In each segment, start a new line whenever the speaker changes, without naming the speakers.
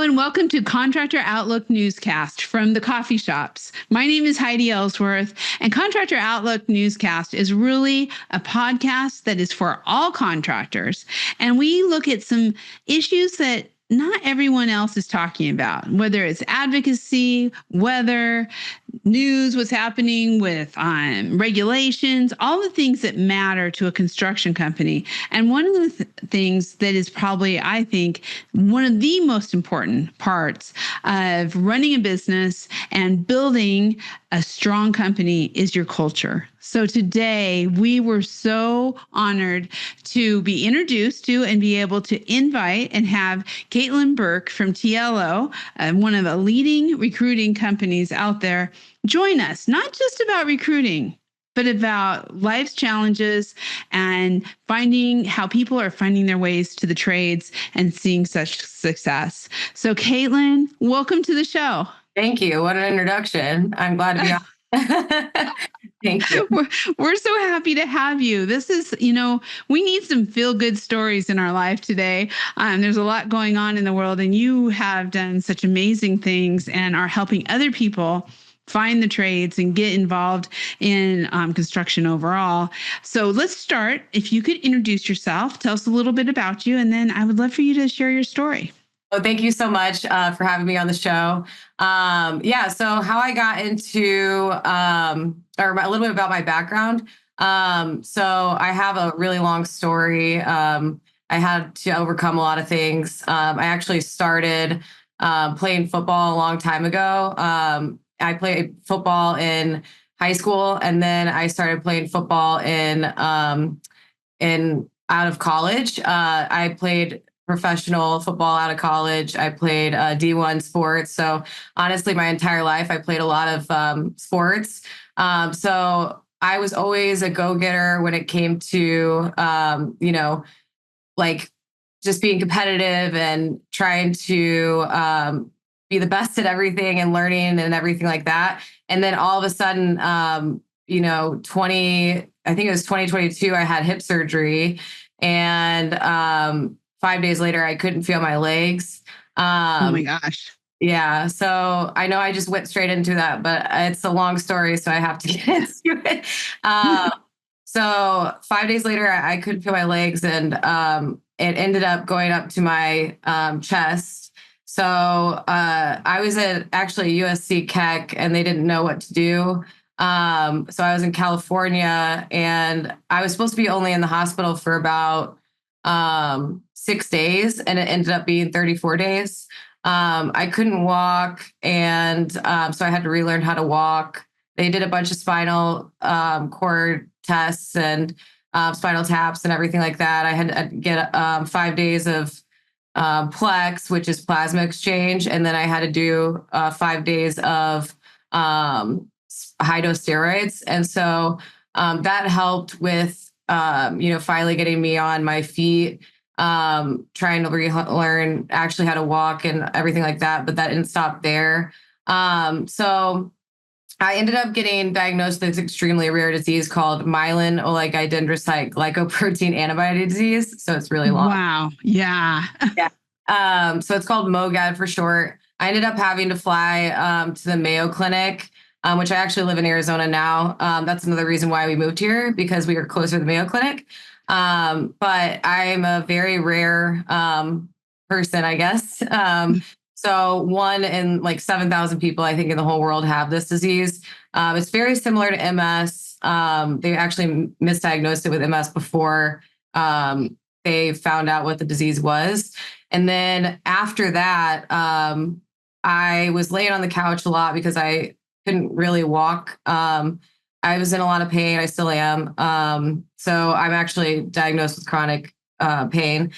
and welcome to Contractor Outlook newscast from the coffee shops. My name is Heidi Ellsworth, and Contractor Outlook newscast is really a podcast that is for all contractors. And we look at some issues that not everyone else is talking about, whether it's advocacy, weather, news, what's happening with regulations, all the things that matter to a construction company. And one of the things that is probably, I think, one of the most important parts of running a business and building a strong company is your culture. So today we were so honored to be introduced to and be able to invite and have Caitlin Burke from TLO, one of the leading recruiting companies out there, join us, not just about recruiting, but about life's challenges and finding how people are finding their ways to the trades and seeing such success. So Caitlin, welcome to the show.
Thank you. What an introduction. I'm glad to be on. Thank you.
We're so happy to have you. This is, we need some feel-good stories in our life today. There's a lot going on in the world, and you have done such amazing things and are helping other people find the trades and get involved in construction overall. So let's start. If you could introduce yourself, tell us a little bit about you, and then I would love for you to share your story.
Well, thank you so much for having me on the show. So how I got into, or a little bit about my background. So I have a really long story. I had to overcome a lot of things. I actually started playing football a long time ago. I played football in high school, and then I started playing football in out of college. I played professional football out of college. I played D1 sports. So honestly, my entire life, I played a lot of sports. So I was always a go-getter when it came to, just being competitive and trying to be the best at everything and learning and everything like that. And then all of a sudden, I think it was 2022, I had hip surgery, and 5 days later, I couldn't feel my legs.
Oh my gosh.
Yeah. So I know I just went straight into that, but it's a long story, so I have to get into it. So 5 days later, I couldn't feel my legs, and it ended up going up to my chest. So I was at actually USC Keck, and they didn't know what to do. So I was in California, and I was supposed to be only in the hospital for about 6 days, and it ended up being 34 days. I couldn't walk, and so I had to relearn how to walk. They did a bunch of spinal cord tests and spinal taps and everything like that. I had to get 5 days of Plex, which is plasma exchange, and then I had to do 5 days of high dose steroids, and so that helped with finally getting me on my feet, trying to relearn actually how to walk and everything like that. But that didn't stop there. So I ended up getting diagnosed with this extremely rare disease called myelin oligodendrocyte glycoprotein antibody disease. So it's really long.
Wow. Yeah.
Yeah. So it's called MOGAD for short. I ended up having to fly to the Mayo Clinic, which I actually live in Arizona now. That's another reason why we moved here, because we were closer to the Mayo Clinic. But I'm a very rare person, I guess. So 1 in 7,000 people, I think, in the whole world have this disease. It's very similar to MS. They actually misdiagnosed it with MS before they found out what the disease was. And then after that, I was laying on the couch a lot because I couldn't really walk. I was in a lot of pain. I still am. So I'm actually diagnosed with chronic pain.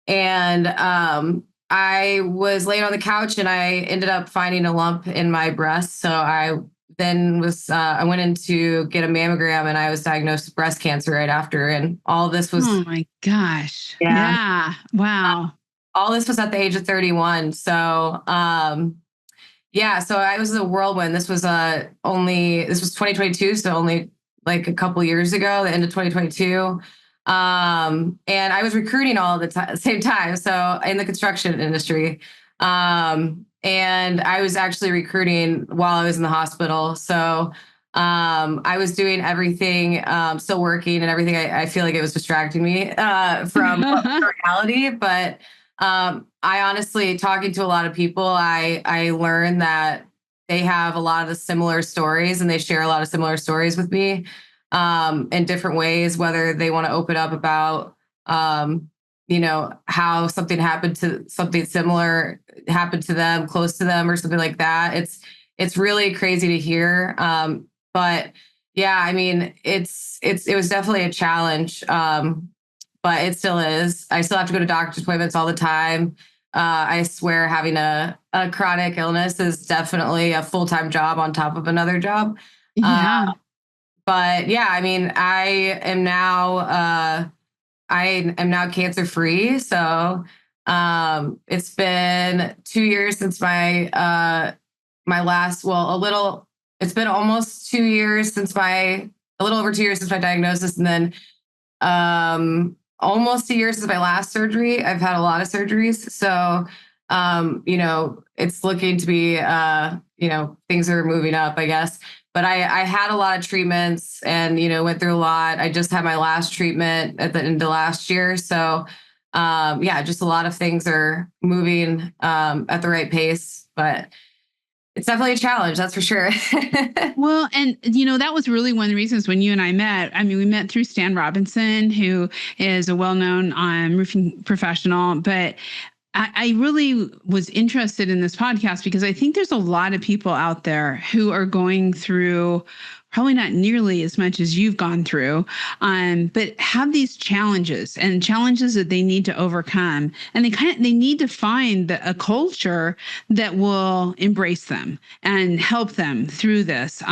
And I was laying on the couch, and I ended up finding a lump in my breast. So I then I went in to get a mammogram, and I was diagnosed with breast cancer right after. And all this was...
Oh my gosh. Yeah. Wow.
All this was at the age of 31. So, so I was a whirlwind. This was 2022. So only a couple years ago, the end of 2022. And I was recruiting all the same time. So in the construction industry, And I was actually recruiting while I was in the hospital. So I was doing everything, still working and everything. I feel like it was distracting me from reality. But I honestly, talking to a lot of people, I learned that they have a lot of the similar stories and they share a lot of similar stories with me in different ways, whether they want to open up about, how something similar happened to them, close to them, or something like that. It's really crazy to hear. But yeah, I mean, it was definitely a challenge. But it still is. I still have to go to doctor's appointments all the time. I swear having a chronic illness is definitely a full-time job on top of another job.
Yeah.
But yeah, I mean, I am now cancer free. So it's been 2 years since my last, it's been almost 2 years a little over 2 years since my diagnosis. And then almost a year since my last surgery. I've had a lot of surgeries. So, it's looking to be, things are moving up, I guess. But I had a lot of treatments and, went through a lot. I just had my last treatment at the end of last year. So, just a lot of things are moving at the right pace, but it's definitely a challenge. That's for sure.
Well, and that was really one of the reasons when you and I met. I mean, we met through Stan Robinson, who is a well-known roofing professional, but I really was interested in this podcast because I think there's a lot of people out there who are going through probably not nearly as much as you've gone through, but have these challenges and challenges that they need to overcome. And they need to find a culture that will embrace them and help them through this.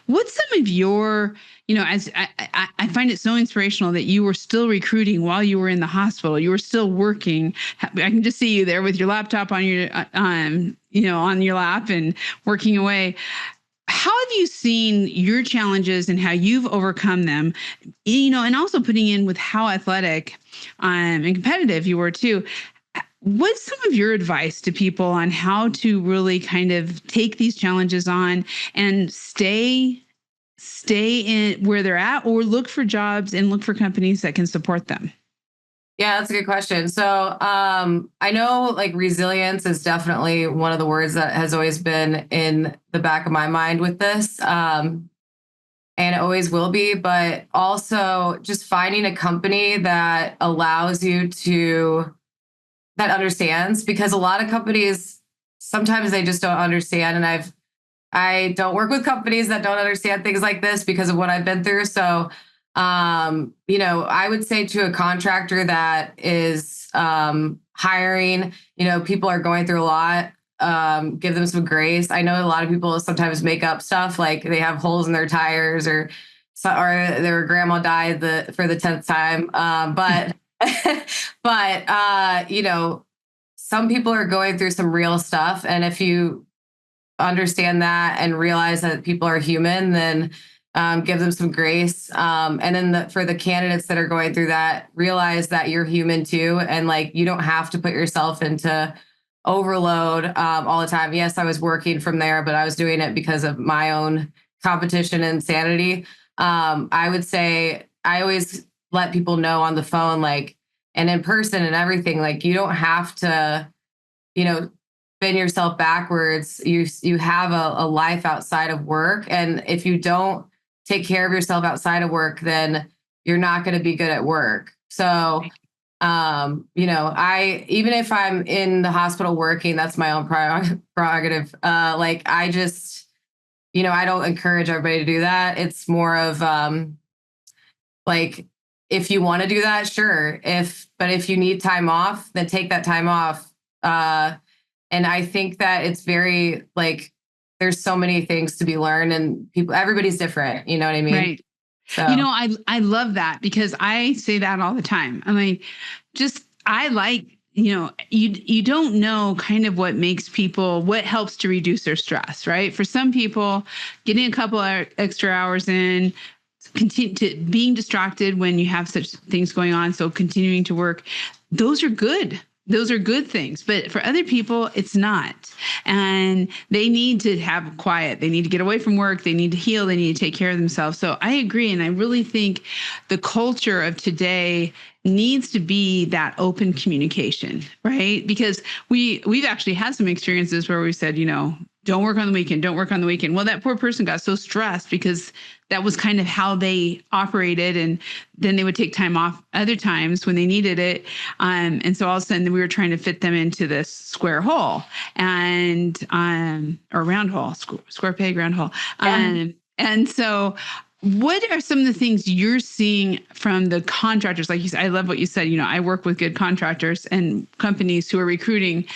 What's some of your, as I find it so inspirational that you were still recruiting while you were in the hospital, you were still working. I can just see you there with your laptop on your, on your lap and working away. How have you seen your challenges and how you've overcome them, and also putting in with how athletic and competitive you were too? What's some of your advice to people on how to really kind of take these challenges on and stay in where they're at, or look for jobs and look for companies that can support them?
Yeah, that's a good question. So I know like resilience is definitely one of the words that has always been in the back of my mind with this. And it always will be, but also just finding a company that that understands, because a lot of companies, sometimes they just don't understand. And I don't work with companies that don't understand things like this because of what I've been through. So I would say to a contractor that is hiring, people are going through a lot. Give them some grace. I know a lot of people sometimes make up stuff like they have holes in their tires or their grandma died for the 10th time. But some people are going through some real stuff. And if you understand that and realize that people are human, then give them some grace. And then for the candidates that are going through that, realize that you're human too. And like, you don't have to put yourself into overload all the time. Yes, I was working from there, but I was doing it because of my own competition and sanity. I would say I always let people know on the phone, like, and in person and everything, like, you don't have to, bend yourself backwards. You have a life outside of work. And if you don't take care of yourself outside of work, then you're not going to be good at work. So, even if I'm in the hospital working, that's my own prerogative. I just, I don't encourage everybody to do that. It's more of, if you want to do that, sure. But if you need time off, then take that time off. And I think that it's very there's so many things to be learned, and everybody's different. You know what I mean?
Right. So, I love that, because I say that all the time. I'm like, you don't know kind of what helps to reduce their stress, right? For some people, getting a couple of extra hours in, continue to being distracted when you have such things going on. So continuing to work, those are good. those are good things, but for other people, it's not. And they need to have quiet. They need to get away from work. They need to heal. They need to take care of themselves. So I agree. And I really think the culture of today needs to be that open communication, right? Because we've actually had some experiences where we said, don't work on the weekend, don't work on the weekend. Well, that poor person got so stressed because that was kind of how they operated. And then they would take time off other times when they needed it. And so all of a sudden we were trying to fit them into this square hole and, or round hole, square peg, round hole. And so what are some of the things you're seeing from the contractors? Like you said, I love what you said. I work with good contractors and companies who are recruiting.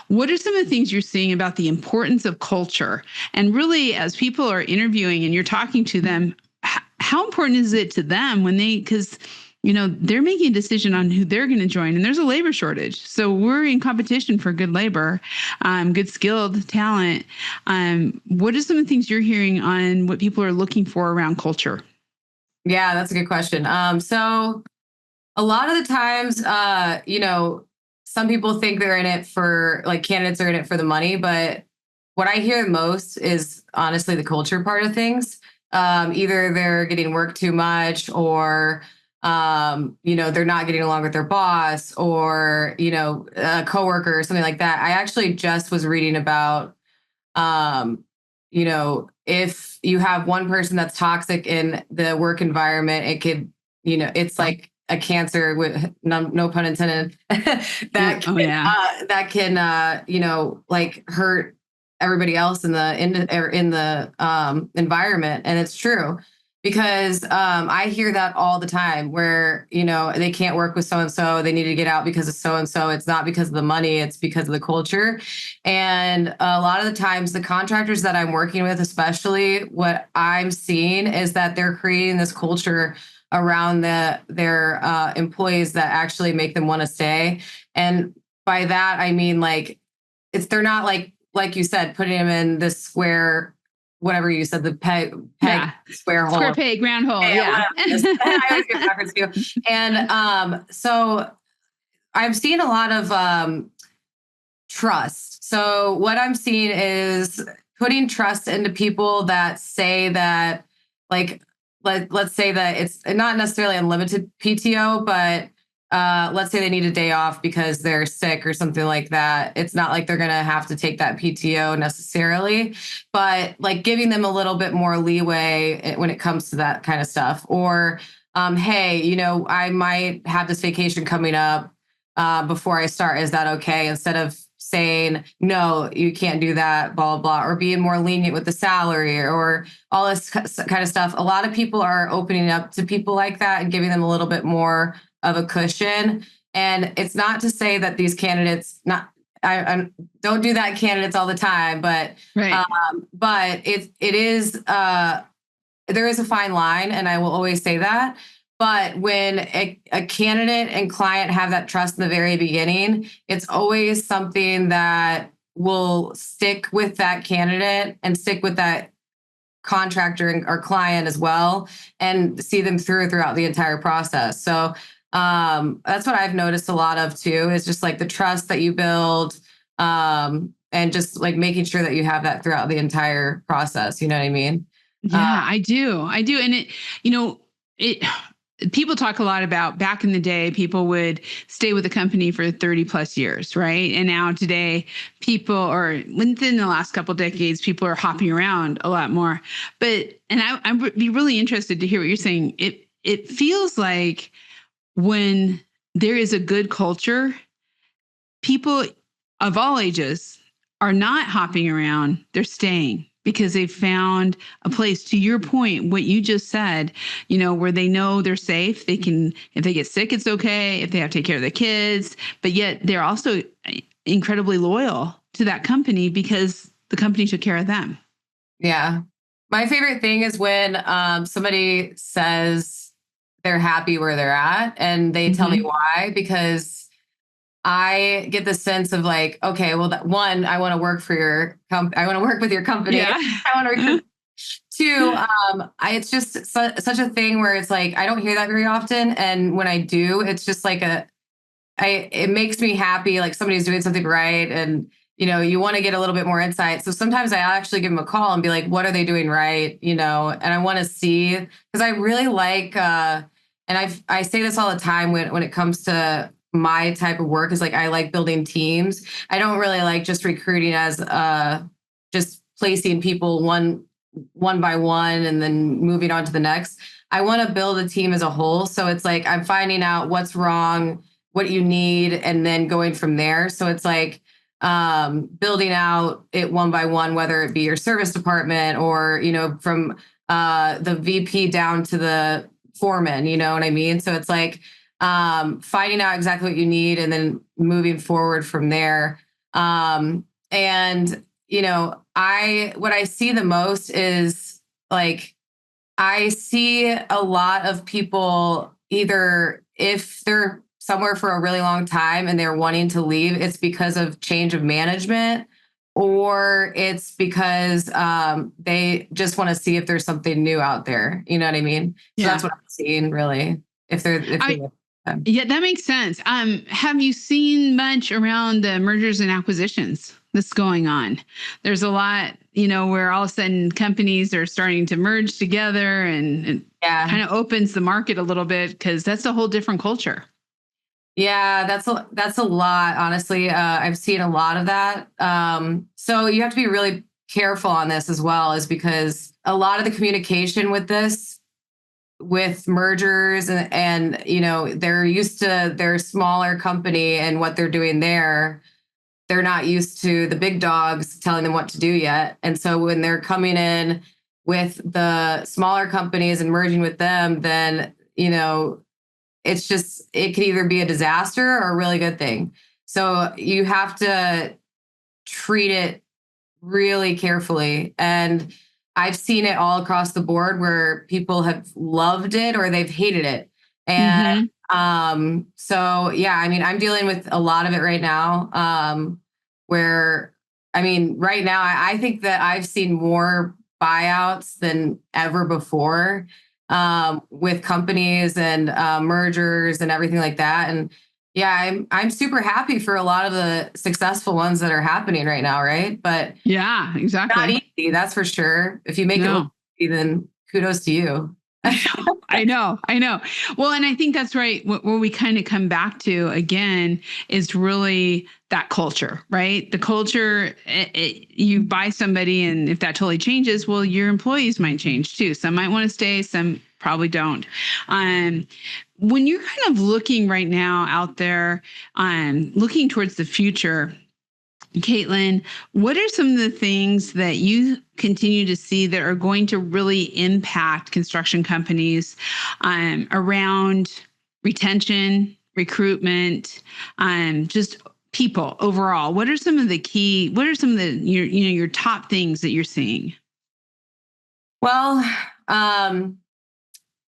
What are some of the things you're seeing about the importance of culture? And really, as people are interviewing and you're talking to them, how important is it to them because they're making a decision on who they're going to join, and there's a labor shortage. So we're in competition for good labor, good skilled talent. What are some of the things you're hearing on what people are looking for around culture?
Yeah, that's a good question. So a lot of the times, some people think they're in it for, like, candidates are in it for the money, but what I hear most is honestly the culture part of things. Either they're getting work too much, or they're not getting along with their boss, or a coworker or something like that. I actually just was reading about if you have one person that's toxic in the work environment, it could, it's like a cancer, with no pun intended, that can like hurt everybody else in the environment. And it's true, because I hear that all the time, where they can't work with so and so, they need to get out because of so and so. It's not because of the money, it's because of the culture. And a lot of the times, the contractors that I'm working with, especially, what I'm seeing is that they're creating this culture around their employees that actually make them want to stay. And by that I mean, like, they're not like you said, putting them in this square, whatever you said, the peg square hole,
square peg, round hole. Yeah.
I always get backwards too. And so I'm seeing a lot of trust. So what I'm seeing is putting trust into people that say that, like, let's say that it's not necessarily unlimited PTO, but let's say they need a day off because they're sick or something like that. It's not like they're going to have to take that PTO necessarily, but like giving them a little bit more leeway when it comes to that kind of stuff. Or, hey, I might have this vacation coming up before I start. Is that okay? Instead of saying, no, you can't do that, blah, blah, blah, or being more lenient with the salary or all this kind of stuff. A lot of people are opening up to people like that and giving them a little bit more of a cushion. And it's not to say that these candidates, I don't do that candidates all the time, but
right.
But it is there is a fine line, and I will always say that. But when a candidate and client have that trust in the very beginning, it's always something that will stick with that candidate and stick with that contractor or client as well, and see them throughout the entire process. So that's what I've noticed a lot of too, is just like the trust that you build, and just like making sure that you have that throughout the entire process. You know what I mean?
Yeah, I do. And it, people talk a lot about back in the day, people would stay with a company for 30 plus years, right? And now today, or within the last couple of decades, people are hopping around a lot more. But, and I'd be really interested to hear what you're saying. It feels like when there is a good culture, people of all ages are not hopping around, they're staying, because they found a place, to your point, what you just said, where they know they're safe. They can, if they get sick, it's okay. If they have to take care of the kids, but yet they're also incredibly loyal to that company because the company took care of them.
Yeah. My favorite thing is when somebody says they're happy where they're at and they tell me why, because I get the sense of like, okay, well, one, I want to work for your I want to work with your company.
Yeah.
I want to recruit. Two, it's just such a thing where it's like, I don't hear that very often. And when I do, it's just like it makes me happy. Like somebody's doing something right. And, you want to get a little bit more insight. So sometimes I actually give them a call and be like, what are they doing right? And I want to see, because I really like, and I say this all the time when it comes to my type of work, is like, I like building teams. I don't really like just recruiting as just placing people one by one and then moving on to the next. I want to build a team as a whole. So it's like, I'm finding out what's wrong, what you need, and then going from there. So it's like building out it one by one, whether it be your service department or, from the VP down to the foreman, you know what I mean? So it's like finding out exactly what you need and then moving forward from there. And what I see the most is like, I see a lot of people, either if they're somewhere for a really long time and they're wanting to leave, it's because of change of management, or it's because they just want to see if there's something new out there. You know what I mean? So that's what I'm seeing, really.
Yeah, that makes sense. Have you seen much around the mergers and acquisitions that's going on? There's a lot, where all of a sudden companies are starting to merge together, and kind of opens the market a little bit, because that's a whole different culture.
Yeah, that's a lot, honestly. I've seen a lot of that. So you have to be really careful on this as well, is because a lot of the communication with mergers and they're used to their smaller company and what they're doing there. They're not used to the big dogs telling them what to do yet. And so when they're coming in with the smaller companies and merging with them, then, it could either be a disaster or a really good thing. So you have to treat it really carefully. And I've seen it all across the board where people have loved it or they've hated it. And so, yeah, I mean, I'm dealing with a lot of it right now, where, I mean, right now, I think that I've seen more buyouts than ever before, with companies and mergers and everything like that. And yeah, I'm super happy for a lot of the successful ones that are happening right now, right? But
yeah, exactly.
Not easy, that's for sure. If you make it look easy, then kudos to you.
I know. Well, and I think that's right. What we kind of come back to again is really that culture, right? The culture, you buy somebody, and if that totally changes, well, your employees might change too. Some might want to stay, some probably don't. When you're kind of looking right now out there, looking towards the future, Caitlin, what are some of the things that you continue to see that are going to really impact construction companies around retention, recruitment, just people overall? What are some of the your top things that you're seeing?
Well,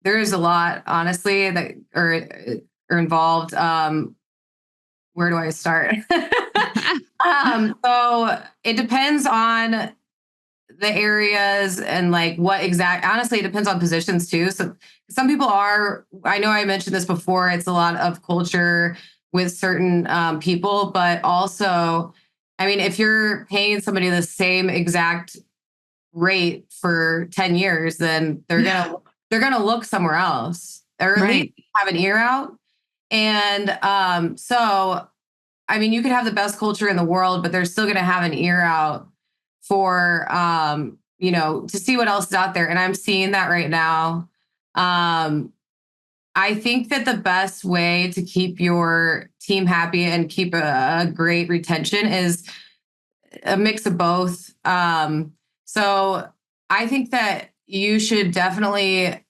there is a lot, honestly, that are involved. Where do I start? So it depends on the areas and like honestly, it depends on positions too. So some people I know I mentioned this before, it's a lot of culture with certain people, but also, I mean, if you're paying somebody the same exact rate for 10 years, then they're going to look somewhere else, or at least have an ear out. And so, I mean, you could have the best culture in the world, but they're still going to have an ear out for, to see what else is out there. And I'm seeing that right now. I think that the best way to keep your team happy and keep a great retention is a mix of both. So I think that you should definitely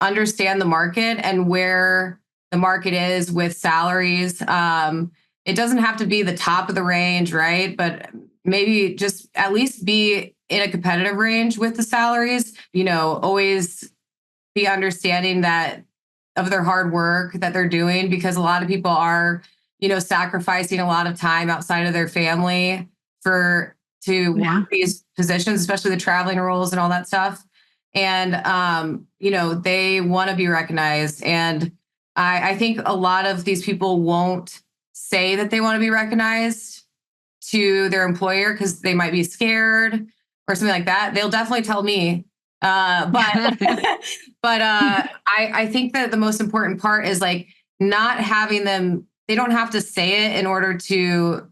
understand the market and where the market is with salaries. It doesn't have to be the top of the range, right? But maybe just at least be in a competitive range with the salaries, always be understanding that of their hard work that they're doing, because a lot of people are, sacrificing a lot of time outside of their family to work these positions, especially the traveling roles and all that stuff. And, they want to be recognized. And I think a lot of these people won't say that they want to be recognized to their employer because they might be scared or something like that. They'll definitely tell me. But I think that the most important part is like not having them, they don't have to say it in order to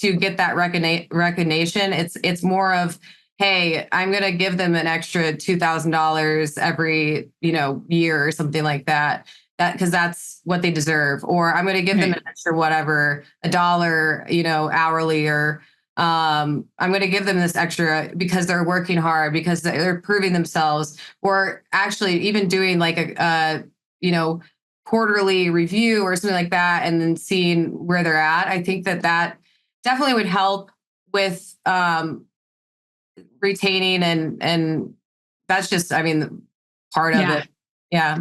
get that recognition. It's more of, hey, I'm going to give them an extra $2,000 every, year or something like that. Because that's what they deserve. Or I'm going to give them an extra whatever, $1, hourly, or I'm going to give them this extra because they're working hard, because they're proving themselves, or actually even doing like a quarterly review or something like that, and then seeing where they're at. I think that definitely would help with retaining, and that's just, part of it. Yeah.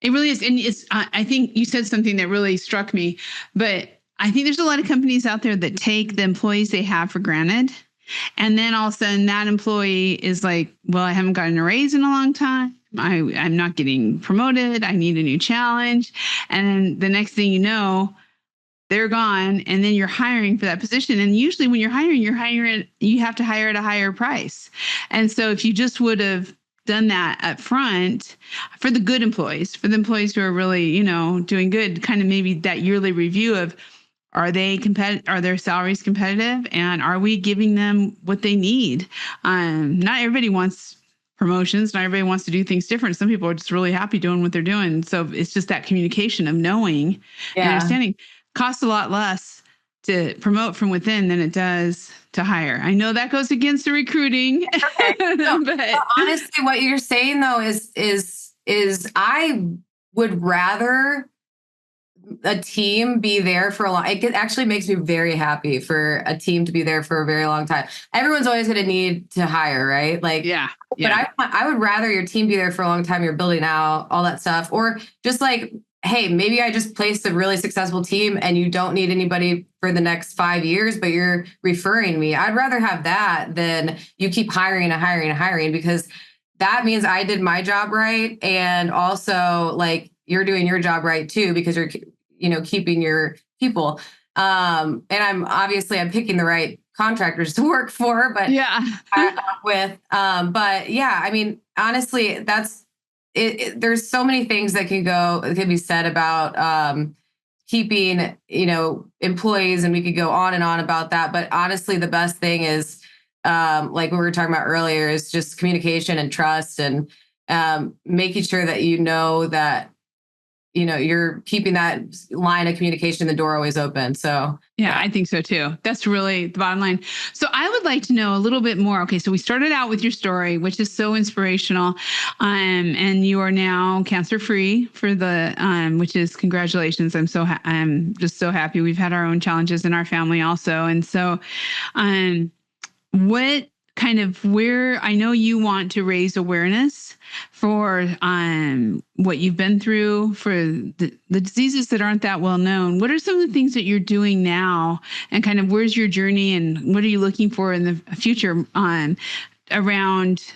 It really is. And I think you said something that really struck me, but I think there's a lot of companies out there that take the employees they have for granted. And then all of a sudden that employee is like, well, I haven't gotten a raise in a long time. I'm not getting promoted. I need a new challenge. And the next thing you know, they're gone. And then you're hiring for that position. And usually when you're hiring, you have to hire at a higher price. And so if you just would have done that up front for the good employees, for the employees who are really, doing good, kind of maybe that yearly review of, are they competitive? Are their salaries competitive? And are we giving them what they need? Not everybody wants promotions. Not everybody wants to do things different. Some people are just really happy doing what they're doing. So it's just that communication of knowing and understanding. Costs a lot less to promote from within than it does to hire. I know that goes against the recruiting.
Okay. No, but honestly, what you're saying though is I would rather a team be there for a long. It actually makes me very happy for a team to be there for a very long time. Everyone's always going to need to hire, right? Like, yeah. But I would rather your team be there for a long time. You're building out all that stuff, or just like, hey, maybe I just placed a really successful team and you don't need anybody for the next 5 years, but you're referring me. I'd rather have that than you keep hiring and hiring and hiring, because that means I did my job right. And also like you're doing your job right too, because you're, keeping your people. And I'm picking the right contractors to work for, but honestly, that's, there's so many things that can be said about keeping, employees, and we could go on and on about that. But honestly, the best thing is, like we were talking about earlier, is just communication and trust, and making sure that that you're keeping that line of communication, the door always open. So
yeah, I think so too. That's really the bottom line. So I would like to know a little bit more. Okay, so we started out with your story, which is so inspirational, and you are now cancer-free for which is congratulations. I'm just so happy. We've had our own challenges in our family also, and so, what kind of where I know you want to raise awareness for what you've been through, for the diseases that aren't that well known. What are some of the things that you're doing now, and kind of where's your journey, and what are you looking for in the future around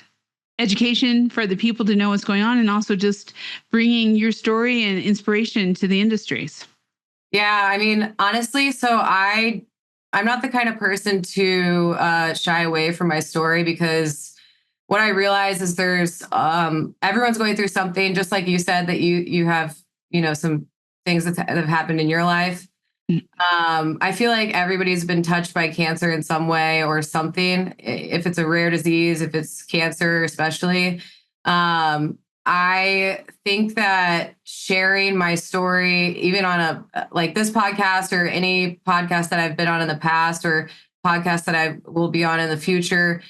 education for the people to know what's going on, and also just bringing your story and inspiration to the industries?
Yeah, honestly, so I'm not the kind of person to shy away from my story, because what I realize is there's everyone's going through something, just like you said, that you have, some things that have happened in your life. I feel like everybody's been touched by cancer in some way or something, if it's a rare disease, if it's cancer, especially. I think that sharing my story, even on like this podcast or any podcast that I've been on in the past, or podcasts that I will be on in the future,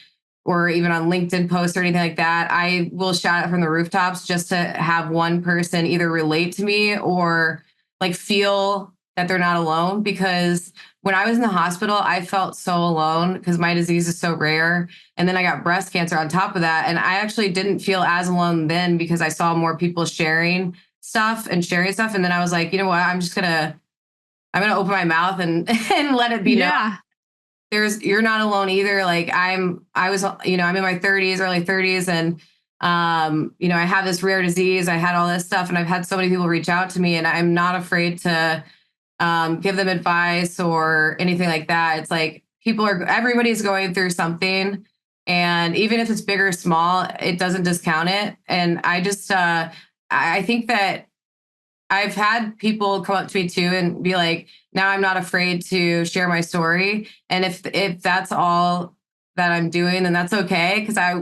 or even on LinkedIn posts or anything like that, I will shout it from the rooftops, just to have one person either relate to me or like feel that they're not alone. Because when I was in the hospital, I felt so alone because my disease is so rare. And then I got breast cancer on top of that. And I actually didn't feel as alone then, because I saw more people sharing stuff. And then I was like, you know what, I'm going to open my mouth and let it be known. You're not alone either. Like I'm in my 30s, early 30s. And I have this rare disease. I had all this stuff, and I've had so many people reach out to me, and I'm not afraid to give them advice or anything like that. It's like everybody's going through something. And even if it's big or small, it doesn't discount it. And I think that I've had people come up to me too and be like, now I'm not afraid to share my story. And if that's all that I'm doing, then that's okay. Cause I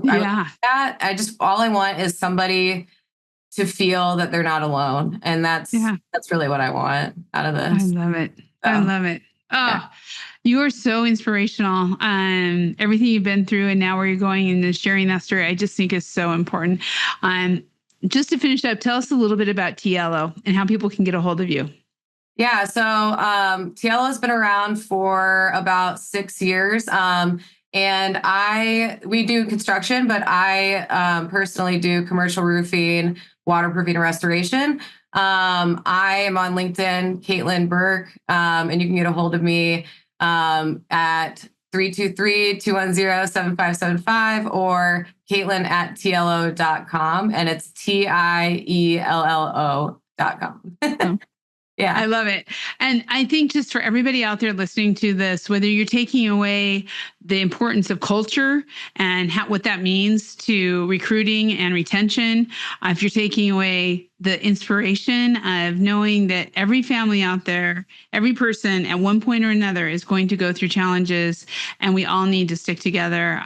all I want is somebody to feel that they're not alone. And that's really what I want out of this.
I love it. So, I love it. Oh, you are so inspirational. Everything you've been through and now where you're going and sharing that story, I just think is so important. Just to finish up, tell us a little bit about TLO and how people can get a hold of you.
Yeah. So TLO has been around for about 6 years. And we do construction, but I personally do commercial roofing, waterproofing, and restoration. I am on LinkedIn, Caitlin Burke, and you can get a hold of me at 323-210-7575 or Caitlin@tlo.com, and it's TIELLO.com. Yeah.
I love it. And I think just for everybody out there listening to this, whether you're taking away the importance of culture and what that means to recruiting and retention, if you're taking away the inspiration of knowing that every family out there, every person at one point or another is going to go through challenges and we all need to stick together.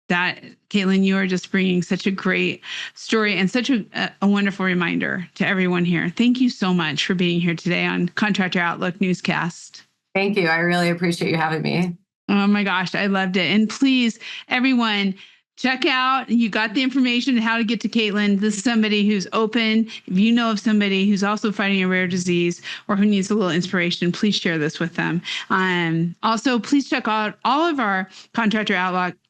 That, Caitlin, you are just bringing such a great story and such a wonderful reminder to everyone here. Thank you so much for being here today on Contractor Outlook Newscast.
Thank you. I really appreciate you having me.
Oh my gosh, I loved it. And please, everyone, check out, you got the information on how to get to Caitlin. This is somebody who's open. If you know of somebody who's also fighting a rare disease or who needs a little inspiration, please share this with them. Also, please check out all of our Contractor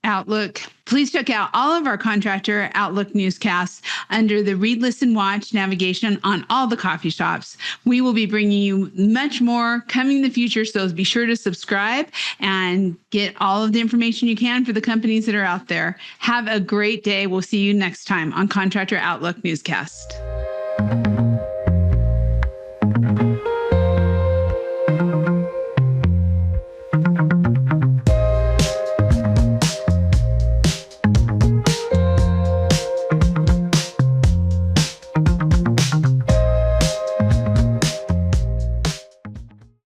Outlook. Please check out all of our Contractor Outlook newscasts under the Read, Listen, Watch navigation on all the coffee shops. We will be bringing you much more coming in the future, so be sure to subscribe and get all of the information you can for the companies that are out there. Have a great day. We'll see you next time on Contractor Outlook Newscast.